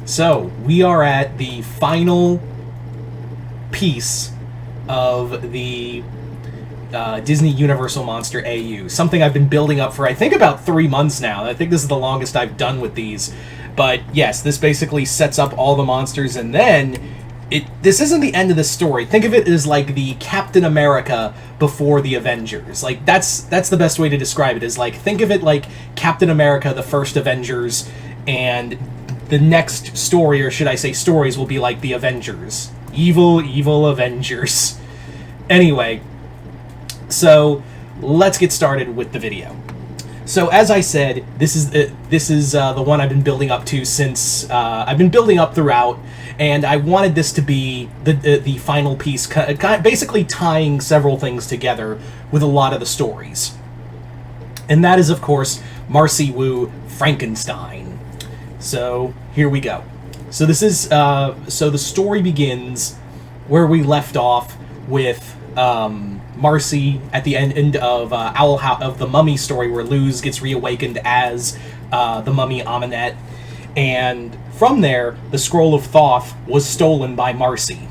So, we are at the final piece of the Disney Universal Monster AU. Something I've been building up for, I think, about 3 months now. I think this is the longest I've done with these. But yes, this basically sets up all the monsters, and then this isn't the end of the story. Think of it as like the Captain America before the Avengers. Like, that's the best way to describe it, is like, think of it like Captain America, the first Avengers, and the next story, or should I say stories, will be like the Avengers. Evil, evil Avengers. Anyway, so let's get started with the video. So as I said, this is the one I've been building up to since I've been building up throughout, and I wanted this to be the final piece, basically tying several things together with a lot of the stories. And that is, of course, Marcy Wu Frankenstein. So here we go. So this is so the story begins where we left off with Marcy at the end of of the Mummy story, where Luz gets reawakened as the Mummy Amenet, and from there the Scroll of Thoth was stolen by Marcy.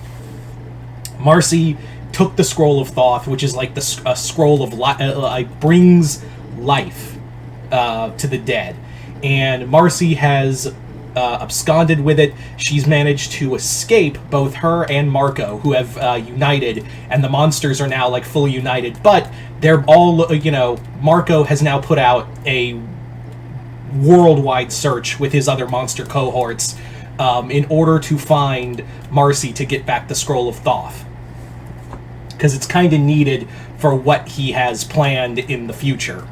Marcy took the Scroll of Thoth, which is like a scroll of like brings life to the dead, and Marcy has absconded with it. She's managed to escape, both her and Marco, who have united, and the monsters are now like fully united, but they're all, Marco has now put out a worldwide search with his other monster cohorts in order to find Marcy to get back the Scroll of Thoth, because it's kind of needed for what he has planned in the future.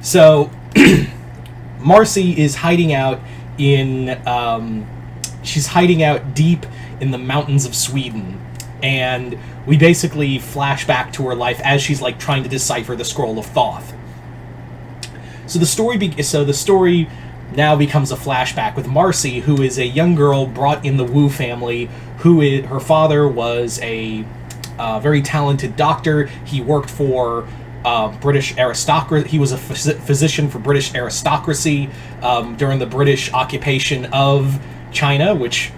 So Marcy is hiding out she's hiding out deep in the mountains of Sweden, and we basically flash back to her life as she's like trying to decipher the Scroll of Thoth. So the story now becomes a flashback with Marcy, who is a young girl brought in the Wu family, her father was a very talented doctor. He worked for British aristocracy. He was a physician for British aristocracy during the British occupation of China, which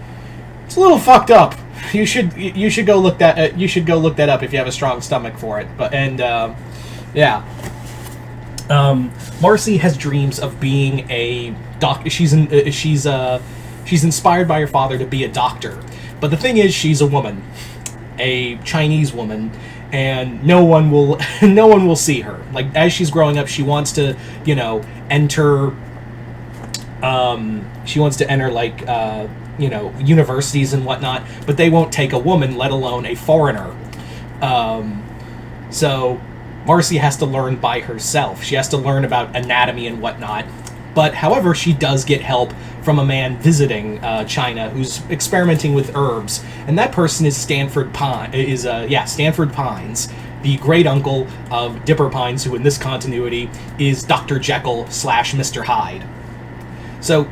it's a little fucked up. You should go look that up if you have a strong stomach for it. Marcy has dreams of being a doctor. She's inspired by her father to be a doctor, but the thing is, she's a woman, a Chinese woman, and no one will see her. Like, as she's growing up, she wants to enter like universities and whatnot, but they won't take a woman, let alone a foreigner. So Marcy has to learn by herself. She has to learn about anatomy and whatnot. But however, she does get help from a man visiting China who's experimenting with herbs, and that person is Stanford Pines, the great uncle of Dipper Pines, who in this continuity is Dr. Jekyll / Mr. Hyde. So,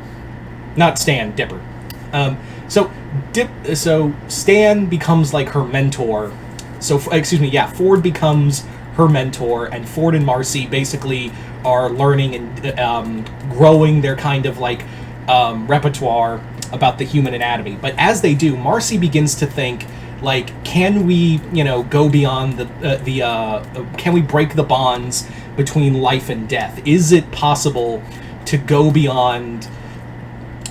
not Stan, Dipper. So Stan becomes like her mentor. Ford becomes her mentor, and Ford and Marcy basically are learning and growing their kind of like repertoire about the human anatomy. But as they do, Marcy begins to think, like, can we, go beyond can we break the bonds between life and death? Is it possible to go beyond,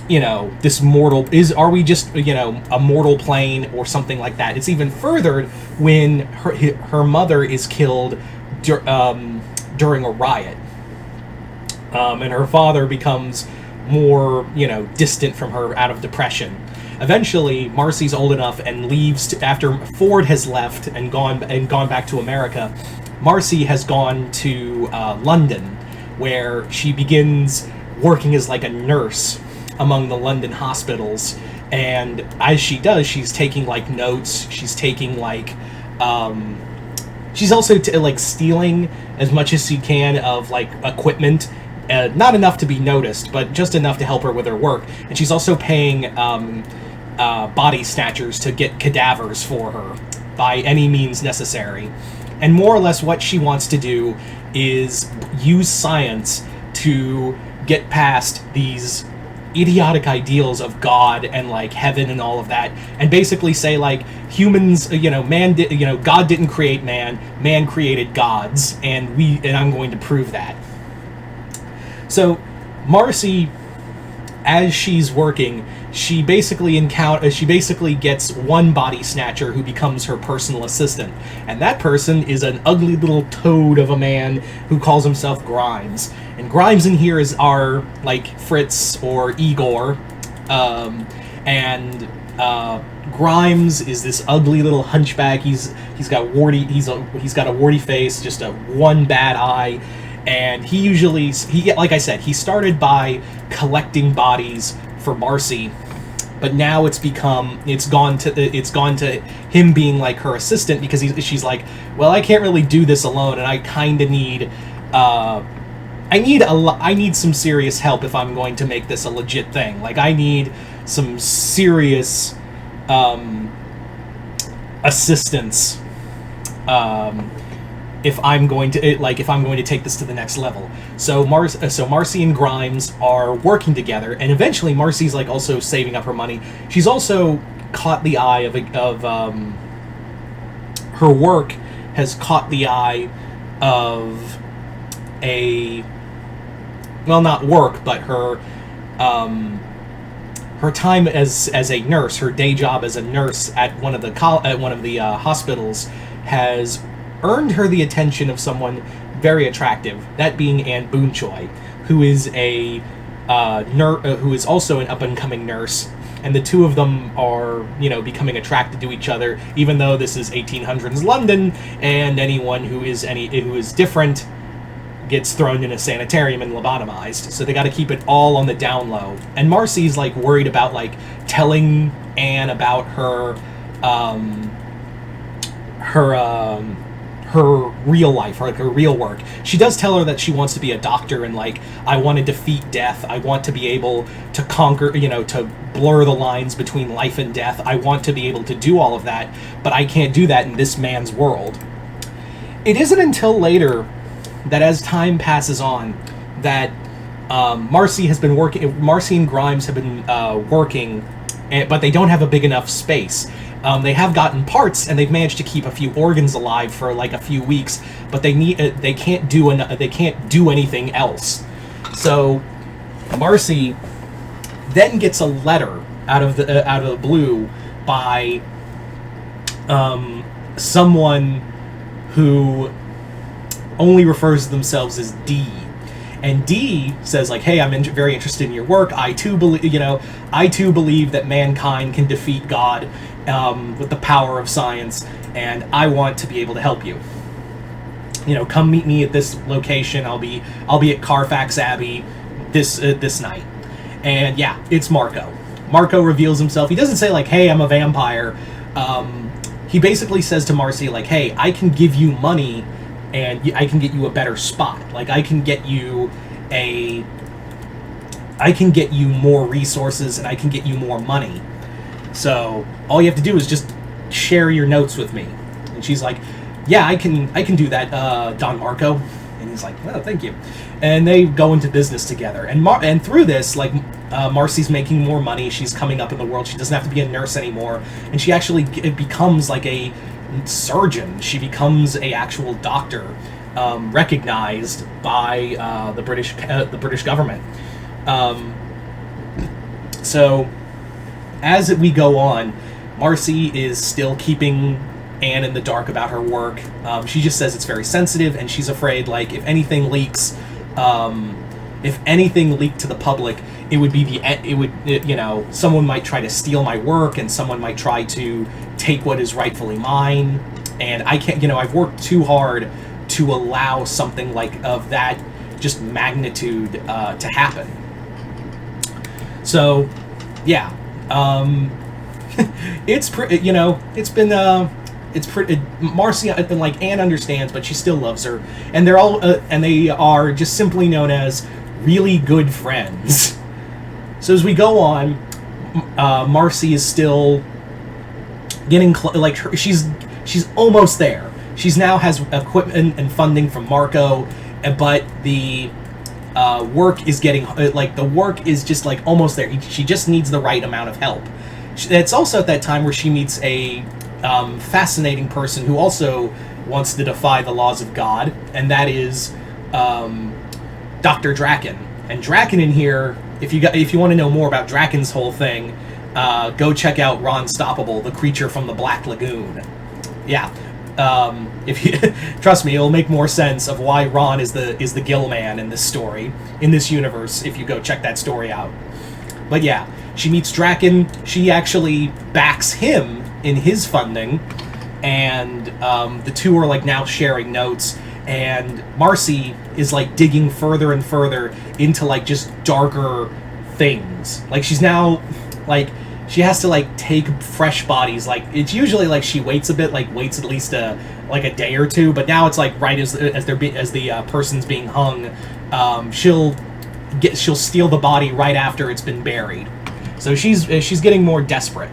this mortal, are we just, a mortal plane or something like that? It's even furthered when her mother is killed during a riot. And her father becomes more, distant from her out of depression. Eventually, Marcy's old enough and leaves after Ford has left and gone back to America. Marcy has gone to London, where she begins working as like a nurse among the London hospitals. And as she does, she's taking like notes. She's taking like she's also stealing as much as she can of like equipment. Not enough to be noticed, but just enough to help her with her work. And she's also paying body snatchers to get cadavers for her by any means necessary. And more or less what she wants to do is use science to get past these idiotic ideals of God and like heaven and all of that, and basically say like humans, God didn't create man, man created gods, and I'm going to prove that. So Marcy, as she's working, she basically gets one body snatcher who becomes her personal assistant, and that person is an ugly little toad of a man who calls himself Grimes. And Grimes in here are like Fritz or Igor, and Grimes is this ugly little hunchback. He's got a warty face, just a one bad eye, and like I said, he started by collecting bodies for Marcy, but now it's gone to him being like her assistant, because she's like, well, I can't really do this alone, and I kind of need I need some serious help if I'm going to make this a legit thing. Like, I need some serious assistance if I'm going to take this to the next level. So Marcy and Grimes are working together, and eventually Marcy's like also saving up her money. She's also caught the eye of her work has caught the eye of not work, but her time as a nurse, her day job as a nurse at one of the hospitals, has earned her the attention of someone very attractive, that being Anne Boonchoy, who is who is also an up-and-coming nurse, and the two of them are, becoming attracted to each other, even though this is 1800s London, and anyone who is different gets thrown in a sanitarium and lobotomized. So they got to keep it all on the down low. And Marcy's like worried about like telling Anne about her real life, or like her real work. She does tell her that she wants to be a doctor, and like, I want to defeat death. I want to be able to conquer, to blur the lines between life and death. I want to be able to do all of that, but I can't do that in this man's world. It isn't until later that, as time passes on, that Marcy and Grimes have been working, but they don't have a big enough space. They have gotten parts, and they've managed to keep a few organs alive for like a few weeks, but they can't do anything else. So Marcy then gets a letter out of the blue by someone who only refers to themselves as D. And D says like, hey, I'm very interested in your work. I too believe that mankind can defeat God with the power of science, and I want to be able to help you. Come meet me at this location. I'll be at Carfax Abbey this night. And yeah, it's Marco. Marco reveals himself. He doesn't say like, hey, I'm a vampire. He basically says to Marcy like, hey, I can give you money, and I can get you a better spot. Like, I can get you more resources, and I can get you more money. So all you have to do is just share your notes with me. And she's like, yeah, I can do that, Don Marco. And he's like, oh, thank you. And they go into business together. And through this, like, Marcy's making more money. She's coming up in the world. She doesn't have to be a nurse anymore. And she actually becomes like a surgeon. She becomes a actual doctor, recognized by the British government. So as we go on, Marcy is still keeping Anne in the dark about her work. She just says it's very sensitive, and she's afraid like if anything leaked to the public, someone might try to steal my work, and someone might try to take what is rightfully mine, and I can't, I've worked too hard to allow something like of that just magnitude to happen. So yeah, it's pretty, Marcy, like, Anne understands, but she still loves her, and they are just simply known as really good friends. So as we go on, Marcy is still getting she's almost there. She's now has equipment and funding from Marco, but the work is getting like the work is just like almost there. She just needs the right amount of help. It's also at that time where she meets a fascinating person who also wants to defy the laws of God, and that is Dr. Draken. And Draken in here, if you want to know more about Draken's whole thing, go check out Ron Stoppable, the creature from the Black Lagoon. Yeah. If you trust me, it'll make more sense of why Ron is the Gill Man in this story, in this universe, if you go check that story out. But yeah, she meets Draken. She actually backs him in his funding, and the two are like now sharing notes. And Marcy is like digging further and further into like just darker things. Like she's now like she has to like take fresh bodies. Like it's usually like she waits a bit, like waits at least a day or two. But now it's like right as the person's being hung, she'll steal the body right after it's been buried. So she's getting more desperate,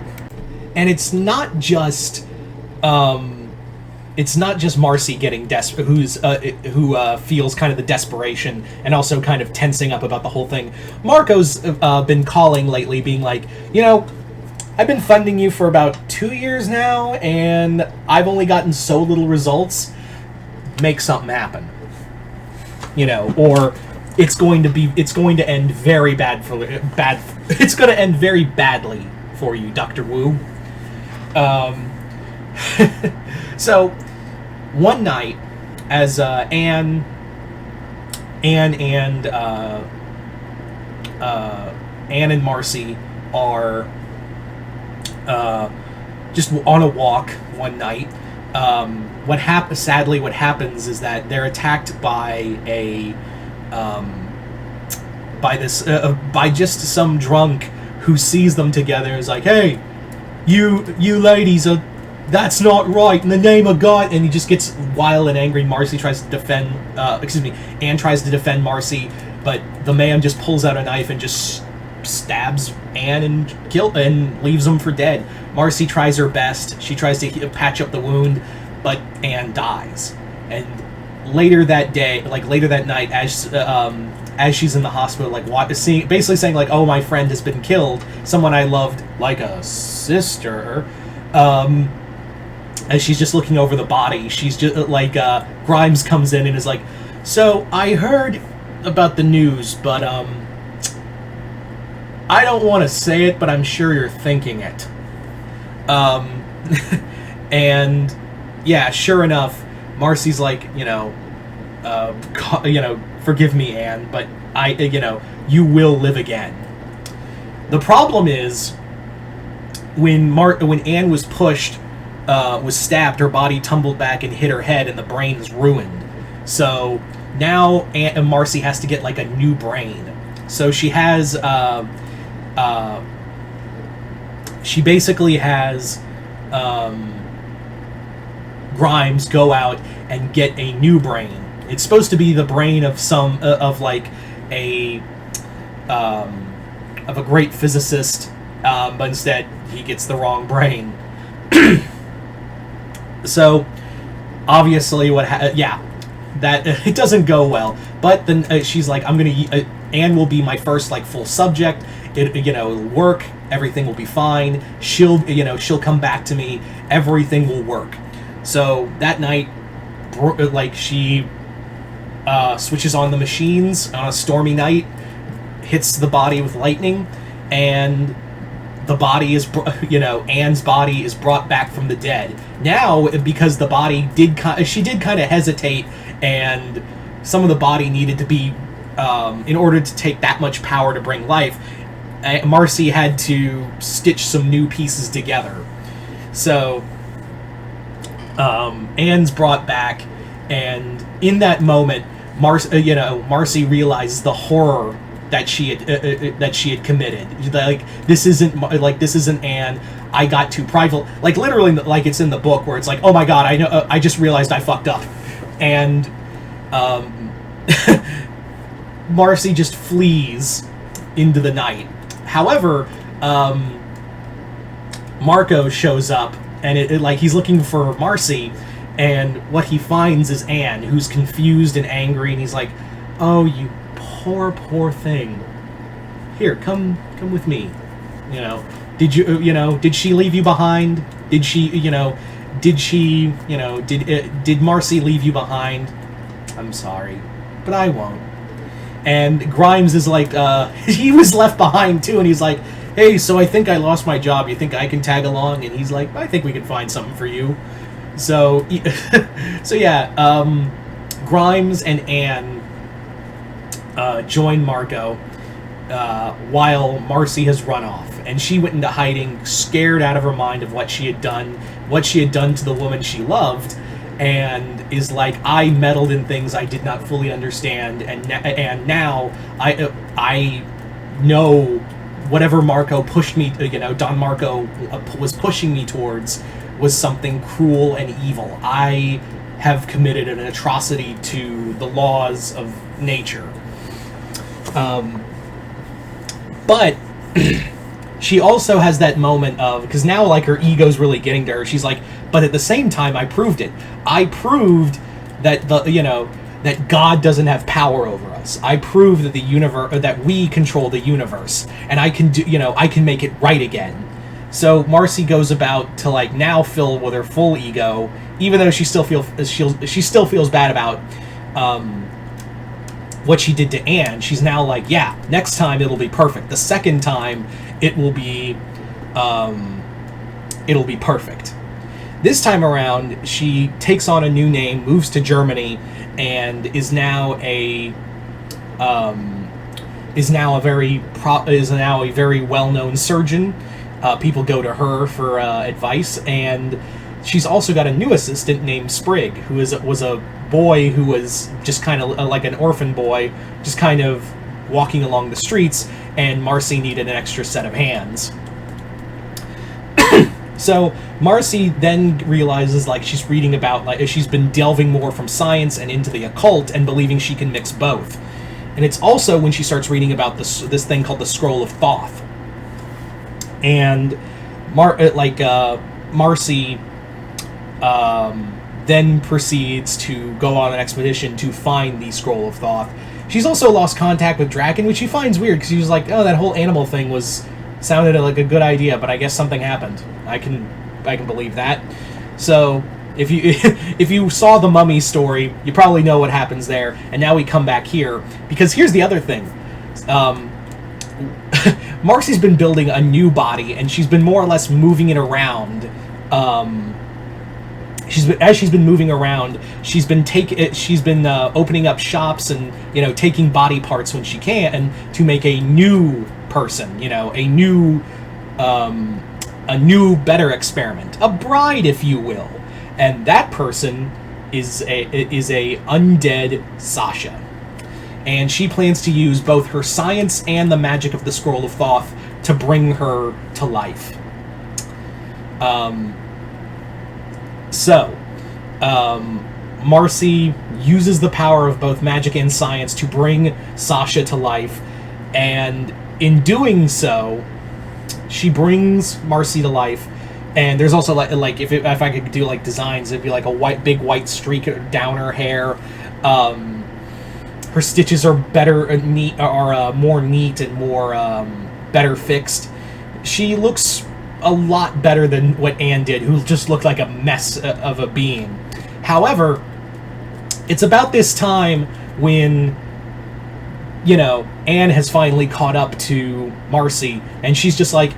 and it's not just Marcy getting desperate, who feels kind of the desperation and also kind of tensing up about the whole thing. Marco's been calling lately, being like, I've been funding you for about 2 years now, and I've only gotten so little results. Make something happen, or it's going to end very it's going to end very badly for you, Dr. Wu. So, one night, as Anne and Marcy are just on a walk one night, what happens is that they're attacked by by just some drunk who sees them together and is like, "Hey, you ladies are. That's not right, in the name of God," and he just gets wild and angry. Marcy tries to defend, Anne tries to defend Marcy, but the man just pulls out a knife and just stabs Anne and leaves him for dead. Marcy tries her best. She tries to patch up the wound, but Anne dies. And later that night, as she's in the hospital, basically saying like, "Oh, my friend has been killed. Someone I loved like a sister." As she's just looking over the body, she's just like, Grimes comes in and is like, "So I heard about the news, but I don't want to say it, but I'm sure you're thinking it." And yeah, sure enough, Marcy's like, "Forgive me, Anne, but you will live again." The problem is when Anne was stabbed, her body tumbled back and hit her head, and the brain's ruined. So now Marcy has to get like a new brain. So she has, she basically has Grimes go out and get a new brain. It's supposed to be the brain of a great physicist, but instead he gets the wrong brain. So obviously that it doesn't go well. But then she's like, Anne will be my first like full subject. It'll work. Everything will be fine. She'll come back to me. Everything will work. So that night, she switches on the machines on a stormy night, hits the body with lightning, and the body is, Anne's body is brought back from the dead. Now, because the body she did kind of hesitate, and some of the body needed to be, in order to take that much power to bring life, Marcy had to stitch some new pieces together. So, Anne's brought back, and in that moment, Marcy realizes the horror that she had committed. Like, this isn't Anne. I got too prideful. Like, literally, like it's in the book where it's like, "Oh my God, I know. I just realized I fucked up," and Marcy just flees into the night. However, Marco shows up, and he's looking for Marcy, and what he finds is Anne, who's confused and angry, and he's like, "Oh, you poor thing. Here, come with me. Did she leave you behind? Did Marcy leave you behind? I'm sorry, but I won't. And Grimes is like, he was left behind too, and he's like, hey, so I think I lost my job. You think I can tag along? And he's like, I think we can find something for you. So, Grimes and Anne join Marco while Marcy has run off. And she went into hiding, scared out of her mind of what she had done to the woman she loved, and is like, I meddled in things I did not fully understand, and now I know whatever Marco pushed me, Don Marco was pushing me towards was something cruel and evil. I have committed an atrocity to the laws of nature. But she also has that moment of, because now like her ego's really getting to her. She's like, but at the same time, I proved it. I proved that that God doesn't have power over us. I proved that the universe, that we control the universe, and I can I can make it right again. So Marcy goes about to like now fill with her full ego, even though she still feels bad about what she did to Anne. She's now like, yeah, next time it'll be perfect. The second time it will be perfect. This time around, she takes on a new name, moves to Germany, and is now a very well-known surgeon. People go to her for advice, and she's also got a new assistant named Sprig, who was a boy who was just kind of like an orphan boy, just kind of walking along the streets, and Marcy needed an extra set of hands. So Marcy then realizes, like, she's reading about, like, she's been delving more from science and into the occult and believing she can mix both. And it's also when she starts reading about this thing called the Scroll of Thoth. And Marcy then proceeds to go on an expedition to find the Scroll of Thoth. She's also lost contact with Draken, which she finds weird, because she was like, oh, that whole animal thing sounded like a good idea, but I guess something happened. I can believe that. So if you saw the Mummy story, you probably know what happens there. And now we come back here, because here's the other thing. Marcy's been building a new body, and she's been more or less moving it around. As she's been moving around, she's been opening up shops and taking body parts when she can to make a new person, a new better experiment, a bride, if you will, and that person is a undead Sasha, and she plans to use both her science and the magic of the Scroll of Thoth to bring her to life. Marcy uses the power of both magic and science to bring Sasha to life, and in doing so, she brings Marcy to life. And there's also like if I could do like designs, it'd be like a big white streak down her hair. Her stitches are more neat and more better fixed. She looks a lot better than what Anne did, who just looked like a mess of a being. However, it's about this time when Anne has finally caught up to Marcy, and she's just like,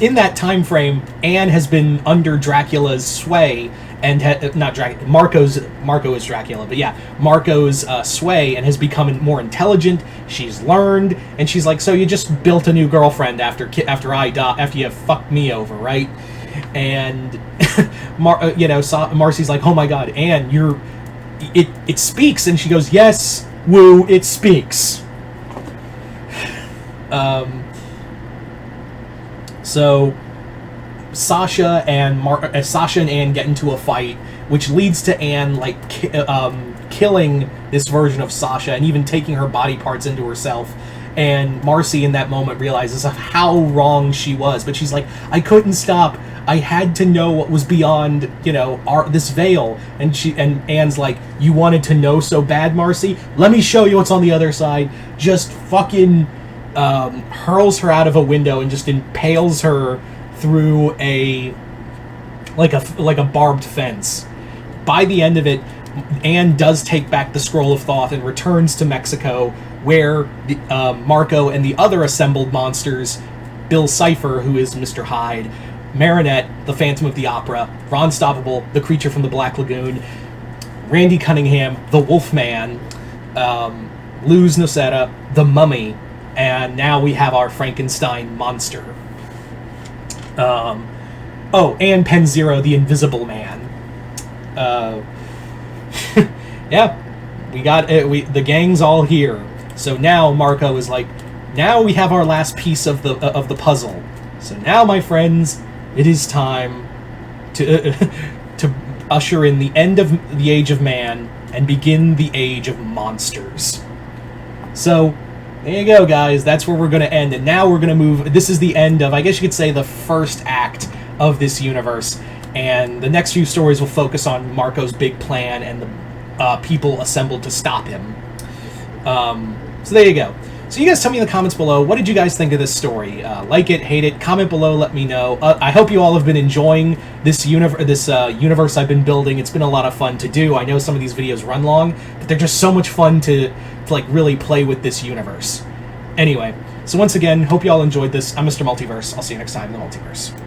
in that time frame, Anne has been under Dracula's sway, and Marco is Dracula, but yeah, Marco's sway, and has become more intelligent. She's learned, and she's like, so you just built a new girlfriend after I die, after you fucked me over, right? And Marcy's like, oh my god, Anne, it speaks, and she goes, yes, woo, it speaks. So Sasha and Anne get into a fight, which leads to Anne killing this version of Sasha and even taking her body parts into herself. And Marcy in that moment realizes of how wrong she was, but she's like, I couldn't stop. I had to know what was beyond, this veil. And Anne's like, you wanted to know so bad, Marcy? Let me show you what's on the other side. Just fucking hurls her out of a window and just impales her through a barbed fence. By the end of it, Anne does take back the Scroll of Thoth and returns to Mexico, where Marco and the other assembled monsters, Bill Cipher, who is Mr. Hyde, Marinette, the Phantom of the Opera, Ron Stoppable, the Creature from the Black Lagoon, Randy Cunningham, the Wolfman, Luz Nocera, the Mummy, and now we have our Frankenstein monster. And Pen Zero, the Invisible Man. Yeah, we got it. The gang's all here. So now Marco is like, now we have our last piece of the puzzle. So now, my friends, it is time to to usher in the end of the Age of Man and begin the Age of Monsters. So there you go, guys. That's where we're going to end. And now we're going to move. This is the end of, I guess you could say, the first act of this universe. And the next few stories will focus on Marco's big plan and the people assembled to stop him. So there you go. So you guys tell me in the comments below, what did you guys think of this story? Like it, hate it, comment below, let me know. I hope you all have been enjoying this universe I've been building. It's been a lot of fun to do. I know some of these videos run long, but they're just so much fun to like really play with this universe. Anyway, so once again, hope you all enjoyed this. I'm Mr. Multiverse. I'll see you next time in the Multiverse.